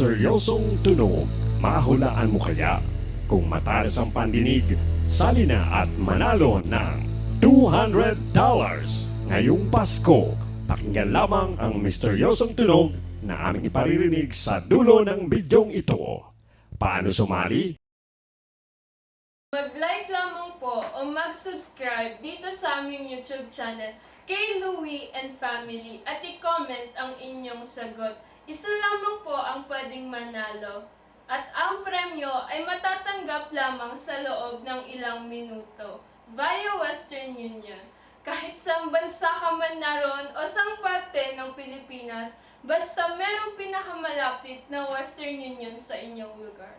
misteryosong tunog. Mahulaan mo kaya kung matalas ang pandinig, sali na at manalo ng $200 ngayong Pasko. Pakinggan lamang ang misteryosong tunog na aming iparirinig sa dulo ng bidyong ito. Paano sumali? Mag-like lamang po o mag-subscribe dito sa aming YouTube channel kay Louie and Family at i-comment ang inyong sagot. Isa lamang po ang pwedeng manalo at ang premyo ay matatanggap lamang sa loob ng ilang minuto via Western Union. Kahit saang bansa ka man naroon o saang parte ng Pilipinas, basta merong pinakamalapit na Western Union sa inyong lugar.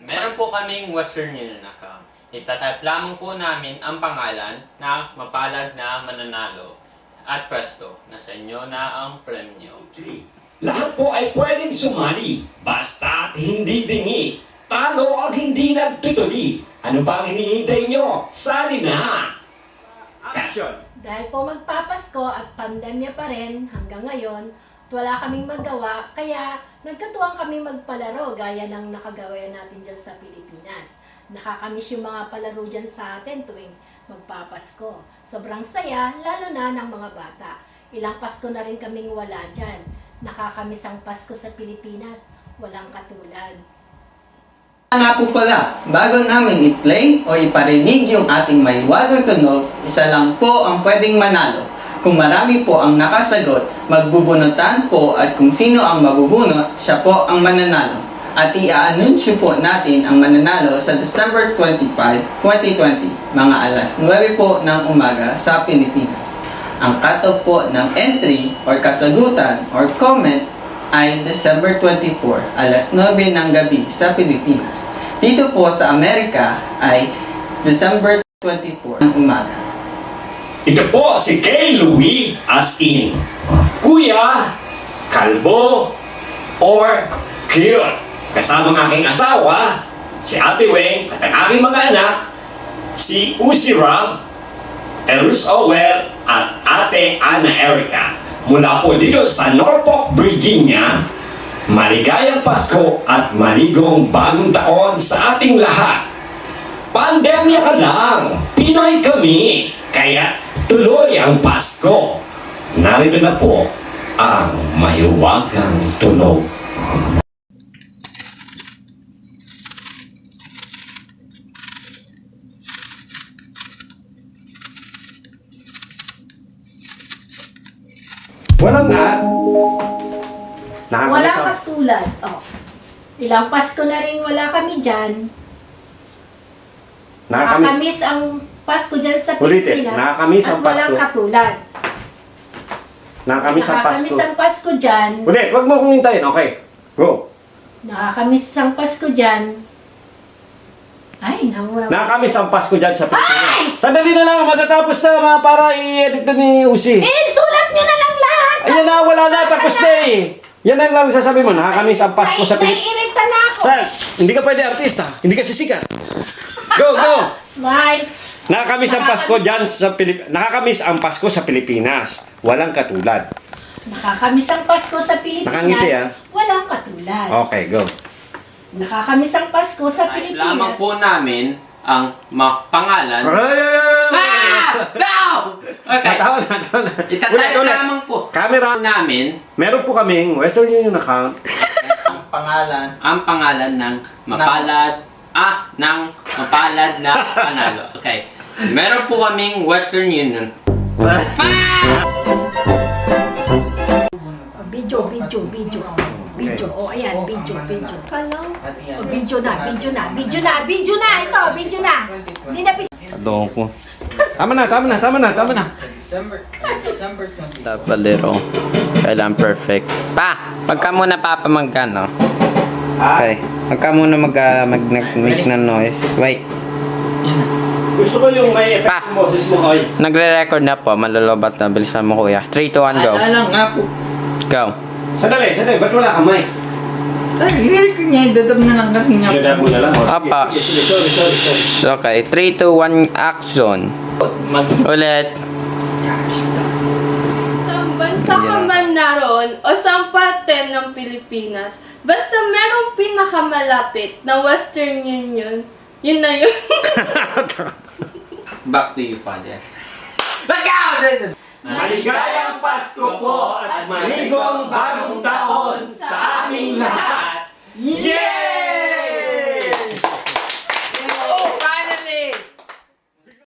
Meron po kaming Western Union account. Itatype lamang po namin ang pangalan na mapalad na mananalo. At presto, nasa inyo na ang premyo. Lahat po ay pwedeng sumali, basta hindi bingi. Talo ang hindi nagtutuli. Ano ba ang hinihintay nyo? Sali na! Action! Dahil po magpapasko at pandemya pa rin hanggang ngayon, wala kaming magawa, kaya nagkatuwang kami magpalaro gaya ng nakagawa natin dyan sa Pilipinas. Nakakamiss yung mga palaro dyan sa atin tuwing magpapasko. Sobrang saya, lalo na ng mga bata. Ilang Pasko na rin kaming wala dyan. Nakakamiss ang Pasko sa Pilipinas, walang katulad. Nga po pala, bago namin i-play o iparinig yung ating maiwagang tunog, isa lang po ang pwedeng manalo. Kung marami po ang nakasagot, magbubunutan po at kung sino ang mabubunot, siya po ang mananalo. At i-anunsyo po natin ang mananalo sa December 25, 2020, mga alas 9 po ng umaga sa Pilipinas. Ang cutoff po ng entry or kasagutan or comment ay December 24, alas 9 ng gabi sa Pilipinas. Dito po sa Amerika ay December 24 ng umaga. Ito po si Kay Louie as in Kuya, Kalbo, or Cute. Kasama ng aking asawa, si Ate Weng at ang aking mga anak, si Uzi Rob, Elrus Owell at Ate Ana Erica. Mula po dito sa Norfolk, Virginia, maligayang Pasko at maligong bagong taon sa ating lahat. Pandemya ka lang, Pinoy kami, kaya tuloy ang Pasko. Narito na po ang mahiwagang tunog. Walang at. Walang katulad. Oh. Ilang Pasko na rin wala kami dyan. Nakakamiss ang Pasko dyan sa Pilipinas. Nakakamiss ang at walang Pasko. katulad. Nakakamiss ang Pasko. Nakakamiss ang Pasko dyan. Ulit, wag mo akong hintayin. Okay, go. Nakakamiss ang Pasko dyan. Ay, nawala. Nakakamiss ang Pasko dyan sa Pilipinas. Sandali na lang, matatapos na para i-edit na ni Uzi. Sulat nyo na lang lahat! Ayan na, wala na, tapos na eh. Yan ang lang sasabi mo, nakakamiss ang Pasko sa Pilipinas. Naiirita na ako! Hindi ka pwede artista, hindi ka sisikat. Go, go! Smile! Nakakamiss ang Pasko dyan sa Pilipinas. Nakakamiss ang Pasko sa Pilipinas. Walang katulad. Nakakamiss ang Pasko sa Pilipinas. Nakangiti, ah. Walang katulad. Okay, go. Nakakamiss ang Pasko sa Type Pilipinas. lamang po namin ang pangalan. Ay, ay, ay, Ah! No! Okay. Natawa na, natawa na. Itatype lamang po Camera. namin Meron po kaming Western Union account. Ang pangalan ang pangalan ng mapalad na panalo. Okay. Meron po kaming Western Union. Video. Video. O, ayan, video. Kala? O, video na. Ito, video na. Hindi na Adoko. Tama na. December 20. Tapalero. Kailan perfect. Pagka muna papamagkano. Okay. Pagka muna mag-make ng noise. Wait. Gusto ko yung may effect ng boses mo, oy. Nagre-record na po. Malulubat na. Bilisan mo kuya. 3, 2, 1, go. Alam nga po. Go. Sandali. Ba't wala ka mic? Ay, i-record niya. Idadab na lang kasi nga po. Dadab mo na lang. Apa. Sorry. Okay. 3, 2, 1, action. Ulit. Sa bansa sa ka man naroon o sa parte ng Pilipinas, basta merong pinakamalapit na Western Union, yun na yun. Back to you, Father. Let's go! Maligayang Pasko po at maligong bagong taon!